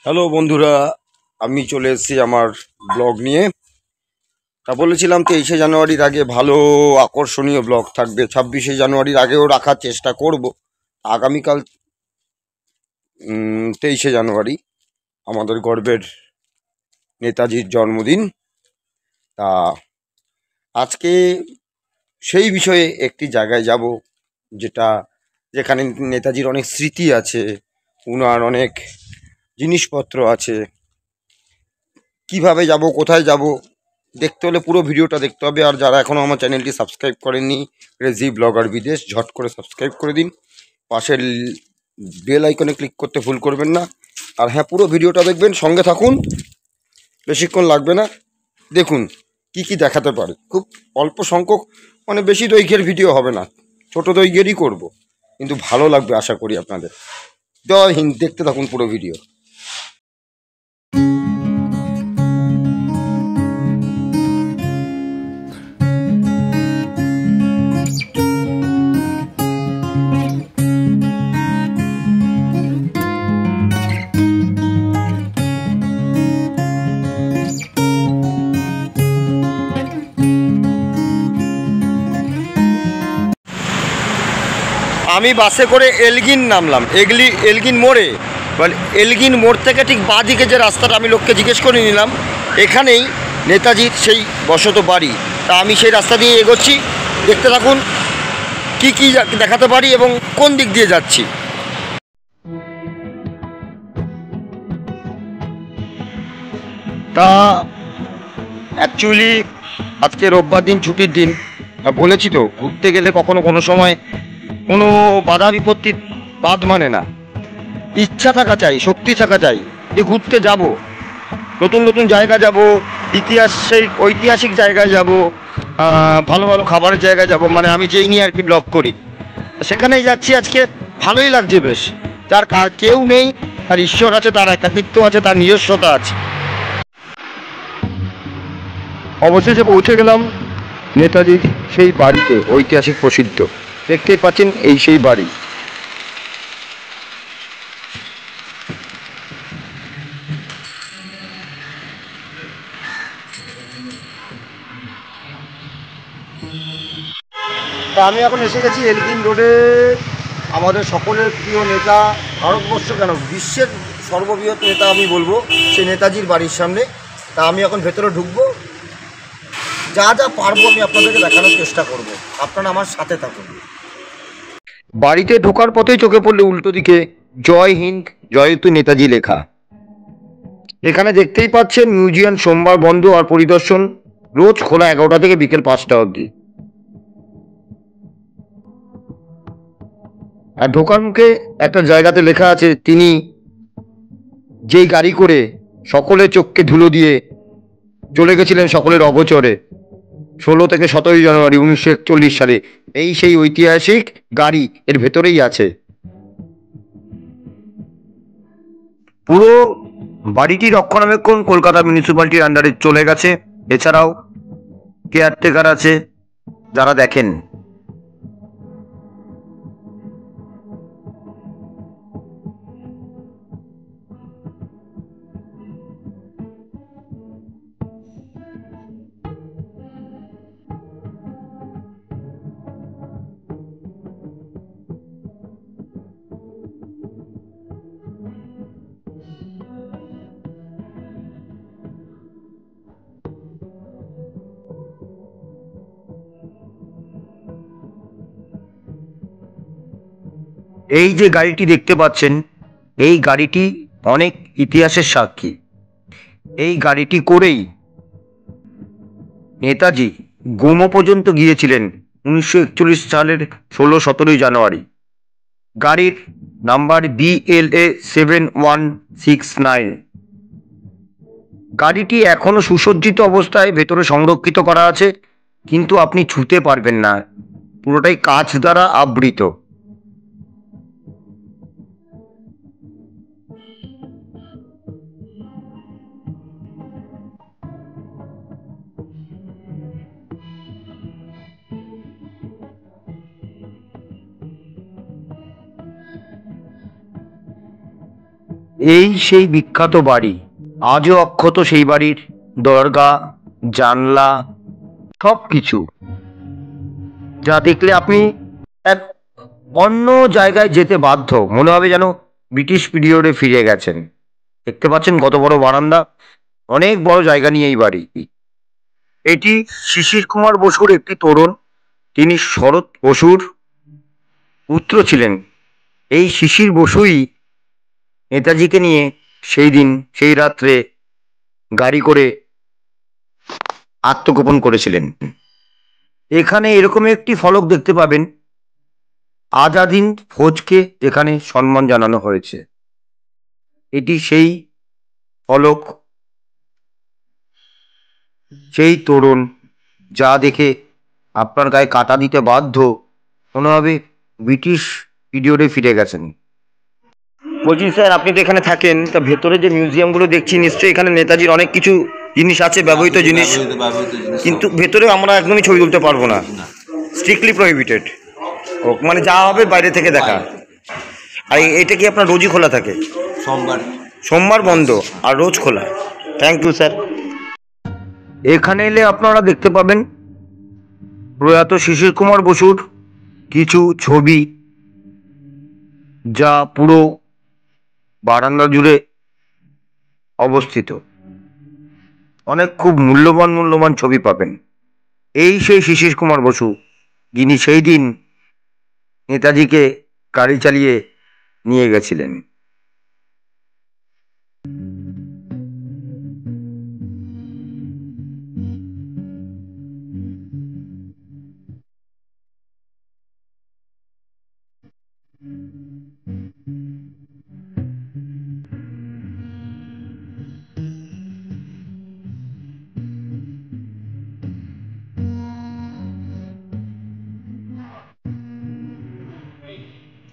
Hello বন্ধুরা, আমি চলে এসেছি আমার ব্লগ নিয়ে। তা বলেছিলাম 23শে জানুয়ারির আগে ভালো আকর্ষণীয় ব্লগ থাকবে, 26শে জানুয়ারির আগেও রাখার চেষ্টা করব। আগামীকাল 23শে জানুয়ারি আমাদের গর্বের নেতাজির জন্মদিন। তা আজকে সেই বিষয়ে একটি জায়গায় যাব, যেখানে নেতাজির অনেক স্মৃতি আছে, উনার অনেক জিনিসপত্র আছে। কিভাবে যাব, কোথায় যাব, দেখতে হলে পুরো ভিডিওটা দেখতে হবে। আর যারা এখনও আমার চ্যানেলটি সাবস্ক্রাইব করেননি, রেজি ব্লগার বিদেশ, ঝট করে সাবস্ক্রাইব করে দিন। পাশের বেল আইকনে ক্লিক করতে ভুল করবেন না। আর হ্যাঁ, পুরো ভিডিওটা দেখবেন, সঙ্গে থাকুন, বেশিক্ষণ লাগবে না। দেখুন কি কি দেখাতে পারে। খুব অল্প সংখ্যক, মানে বেশি দৈর্ঘ্যের ভিডিও হবে না, ছোট দৈর্ঘ্যেরই করব, কিন্তু ভালো লাগবে আশা করি আপনাদের। জয় হিন্দ, দেখতে থাকুন পুরো ভিডিও। আমি বাসে করে এলগিন নামলাম, এলগিন মোড়ে। এলগিন মোড় থেকে ঠিক বাঁ দিকে যে রাস্তাটা, আমি লোককে জিজ্ঞেস করে নিলাম, এখানেই নেতাজির সেই বসত বাড়ি। তা আমি সেই রাস্তা দিয়ে এগোচ্ছি, দেখতে থাকুন কি কি দেখাতে পারি এবং কোন দিক দিয়ে যাচ্ছি। তা অ্যাকচুয়ালি আজকে রোববার দিন, ছুটির দিন। বলেছি তো, ঘুরতে গেলে কখনো কোনো সময় কোনো বাধা বিপত্তির বাদ মানে না। ইচ্ছা থাকা চাই, শক্তি থাকা চাই যে ঘুরতে যাব, নতুন নতুন জায়গা যাব, ঐতিহাসিক জায়গায় যাব, ভালো ভালো খাবারের জায়গায় যাব। মানে আমি যেই নিয়ে আর কি ব্লগ করি, সেখানেই যাচ্ছি আজকে। ভালোই লাগছে বেশ। যার কেউ নেই, তার ঈশ্বর আছে, তার একাকিত্ব আছে, তার নিজস্বতা আছে। অবশেষে পৌঁছে গেলাম নেতাজির সেই বাড়িতে, ঐতিহাসিক প্রসিদ্ধ। দেখতেই পাচ্ছেন এই সেই বাড়ি। তা আমি এখন এসে গেছি এলগিন রোডে। আমাদের সকলের প্রিয় নেতা, ভারতবর্ষ কেন বিশ্বের সর্ববৃহৎ নেতা আমি বলবো, সেই নেতাজির বাড়ির সামনে। তা আমি এখন ভেতরে ঢুকবো, যা যা পারবো আমি আপনাদেরকে দেখানোর চেষ্টা করব। আপনারা আমার সাথে থাকুন। বাড়িতে ঢোকার পথেই চোখে পড়লে উল্টো দিকে জয় হিন্দ জয়তু নেতাজি লেখা। এখানে দেখতেই পাচ্ছেন মিউজিয়াম সোমবার বন্ধ, আর পরিদর্শন রোজ খোলা 11টা থেকে বিকেল 5টা অবধি। আর ঢোকার মুখে একটা জায়গাতে লেখা আছে, তিনি যেই গাড়ি করে সকলের চোখকে ধুলো দিয়ে চলে গেছিলেন সকলের অগোচরে 16 থেকে 17 জানুয়ারি 1941 সালে, এই সেই ঐতিহাসিক গাড়ি এর ভেতরেই আছে। পুরো বাড়িটি রক্ষণাবেক্ষণ কলকাতা মিউনিসিপ্যালিটির আন্ডারে চলে গেছে। এছাড়াও কেয়ারটেকার আছে যারা দেখেন। এই যে গাড়িটি দেখতে পাচ্ছেন, এই গাড়িটি অনেক ইতিহাসের সাক্ষী। এই গাড়িটি করেই নেতাজি গোমো পর্যন্ত গিয়েছিলেন 1941 সালের 16-17 জানুয়ারি। গাড়ির নাম্বার BLA 7169। গাড়িটি এখনো সুসজ্জিত অবস্থায় ভেতরে সংরক্ষিত করা আছে, কিন্তু আপনি ছুঁতে পারবেন না, পুরোটাই কাঁচ দ্বারা আবৃত। এই সেই বিখ্যাত বাড়ি, আজও অক্ষত সেই বাড়ির দরগা, জানলা, সব কিছু, যা দেখলে আপনি এক অন্য জায়গায় যেতে বাধ্য, মনে হবে যেন ব্রিটিশ পিরিয়ডে ফিরে গেছেন। দেখতে পাচ্ছেন কত বড় বারান্দা, অনেক বড় জায়গা নিয়ে এই বাড়ি। এটি শিশির কুমার বসুর একটি তোরণ। তিনি শরৎ বসুর পুত্র ছিলেন। এই শিশির বসুই নেতাজিকে নিয়ে সেই দিন সেই রাত্রে গাড়ি করে আত্মগোপন করেছিলেন। এখানে এরকম একটি ফলক দেখতে পাবেন, আজাদ হিন্দ ফৌজকে এখানে সম্মান জানানো হয়েছে। এটি সেই ফলক, সেই তোরণ, যা দেখে আপনার গায়ে কাঁটা দিতে বাধ্য, মনে হবে ব্রিটিশ পিরিয়ডে ফিরে গেছেন। বলছি স্যার, আপনি তো এখানে থাকেন, তা ভেতরে যে মিউজিয়ামগুলো দেখছি নিশ্চয়ই এখানে নেতাজির অনেক কিছু জিনিস আছে, ব্যবহৃত জিনিস, কিন্তু ভেতরে আমরা একদমই ছবি তুলতে পারবো না, স্ট্রিক্টলি প্রহিবিটেড। ও মানে যা হবে বাইরে থেকে দেখা। আর এটা কি আপনার রোজই খোলা থাকে? সোমবার বন্ধ আর রোজ খোলা। Thank you sir. এখানে এলে আপনারা দেখতে পাবেন প্রয়াত শিশির কুমার বসুর কিছু ছবি, যা পুরো বারান্দা জুড়ে অবস্থিত। অনেক খুব মূল্যবান মূল্যবান ছবি পাবেন। এই সেই শিশির কুমার বসু, যিনি সেই দিন নেতাজিকে গাড়ি চালিয়ে নিয়ে গেছিলেন।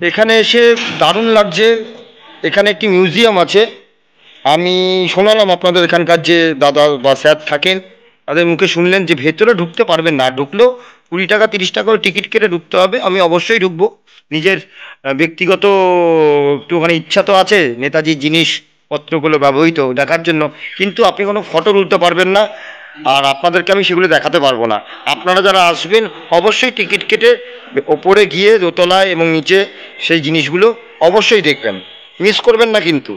এখানে এসে দারুণ লাগছে। এখানে একটি মিউজিয়াম আছে। আমি শোনালাম আপনাদের এখানকার যে দাদা বা স্যার থাকেন, তাদের মুখে শুনলেন যে ভেতরে ঢুকতে পারবেন না, ঢুকলেও 20 টাকা 30 টাকা করে টিকিট কেটে ঢুকতে হবে। আমি অবশ্যই ঢুকবো, নিজের ব্যক্তিগত একটুখানি ইচ্ছা তো আছে নেতাজির জিনিসপত্রগুলো ব্যবহৃত দেখার জন্য, কিন্তু আপনি কোনো ফটো তুলতে পারবেন না, আর আপনাদেরকে আমি সেগুলো দেখাতে পারবো না। আপনারা যারা আসবেন অবশ্যই টিকিট কেটে ওপরে গিয়ে দোতলায় এবং নিচে সেই জিনিসগুলো অবশ্যই দেখবেন, মিস করবেন না কিন্তু।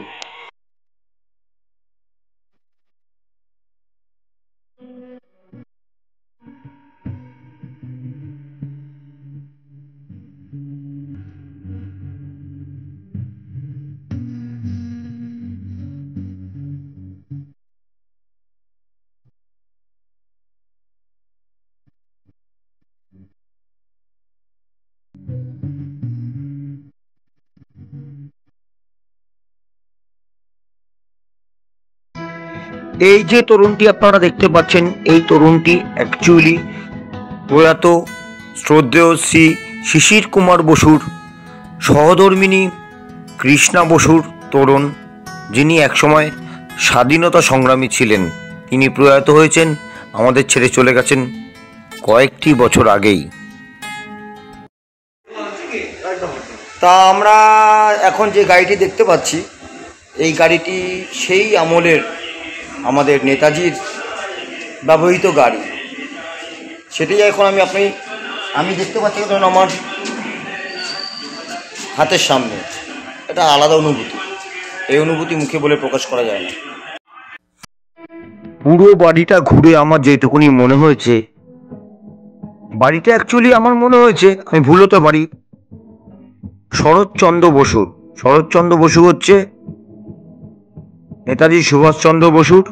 এই যে তরুণটি আপনারা দেখতে পাচ্ছেন, এই তরুণটি অ্যাকচুয়ালি প্রয়াত শ্রদ্ধেয় শ্রী শিশির কুমার বসুর সহধর্মিণী কৃষ্ণা বসুর তরুণ, যিনি একসময় স্বাধীনতা সংগ্রামী ছিলেন। তিনি প্রয়াত হয়েছেন, আমাদের ছেড়ে চলে গেছেন কয়েকটি বছর আগেই। তা আমরা এখন যে গাড়িটি দেখতে পাচ্ছি, এই গাড়িটি সেই আমলের আমাদের নেতাজির ব্যবহৃত গাড়ি। সেটাই এখন আমি দেখতে পাচ্ছি, কারণ আমার হাতের সামনে এটা আলাদা অনুভূতি। এই অনুভূতি মুখে বলে প্রকাশ করা যায় না। পুরো বাড়িটা ঘুরে আমার যেটুকুনি মনে হয়েছে, বাড়িটা অ্যাকচুয়ালি আমার মনে হয়েছে, আমি ভুল হতে পারি, শরৎচন্দ্র বসুর। শরৎচন্দ্র বসু হচ্ছে নেতাজি সুভাষচন্দ্র বসুর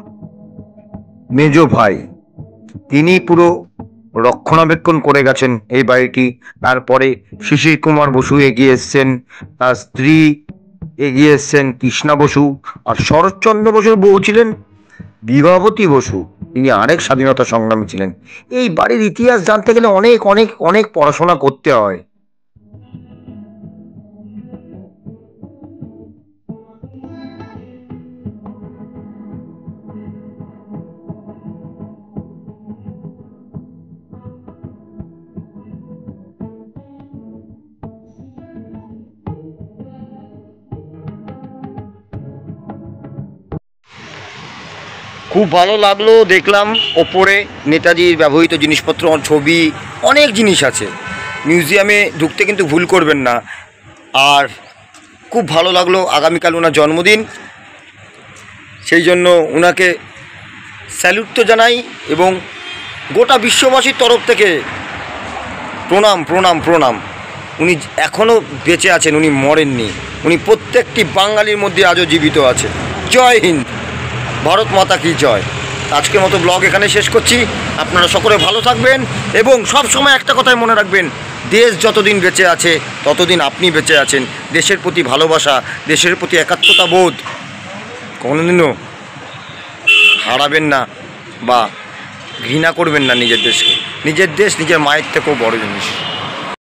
মেজ ভাই। তিনি পুরো রক্ষণাবেক্ষণ করে গেছেন এই বাড়িটি। তারপরে শিশির কুমার বসু এগিয়ে এসছেন, তার স্ত্রী এগিয়ে এসছেন কৃষ্ণা বসু, আর শরৎচন্দ্র বসুর বউ ছিলেন বিভাবতী বসু। তিনি আরেক স্বাধীনতা সংগ্রামী ছিলেন। এই বাড়ির ইতিহাস জানতে গেলে অনেক অনেক অনেক পড়াশোনা করতে হয়। খুব ভালো লাগলো, দেখলাম ওপরে নেতাজির ব্যবহৃত জিনিসপত্র, ছবি, অনেক জিনিস আছে। মিউজিয়ামে ঢুকতে কিন্তু ভুল করবেন না। আর খুব ভালো লাগলো, আগামীকাল ওনার জন্মদিন, সেই জন্য ওনাকে স্যালুট তো জানাই এবং গোটা বিশ্ববাসীর তরফ থেকে প্রণাম প্রণাম প্রণাম। উনি এখনও বেঁচে আছেন, উনি মরেননি, উনি প্রত্যেকটি বাঙালির মধ্যে আজও জীবিত আছে। জয় হিন্দ, ভারত মাতা কি জয়। আজকের মতো ব্লগ এখানে শেষ করছি। আপনারা সকলে ভালো থাকবেন এবং সব সময় একটা কথাই মনে রাখবেন, দেশ যতদিন বেঁচে আছে ততদিন আপনি বেঁচে আছেন। দেশের প্রতি ভালোবাসা, দেশের প্রতি একাত্মতা বোধ কোনোদিনও হারাবেন না বা ঘৃণা করবেন না নিজের দেশকে। নিজের দেশ নিজের মায়ের থেকেও বড় জিনিস।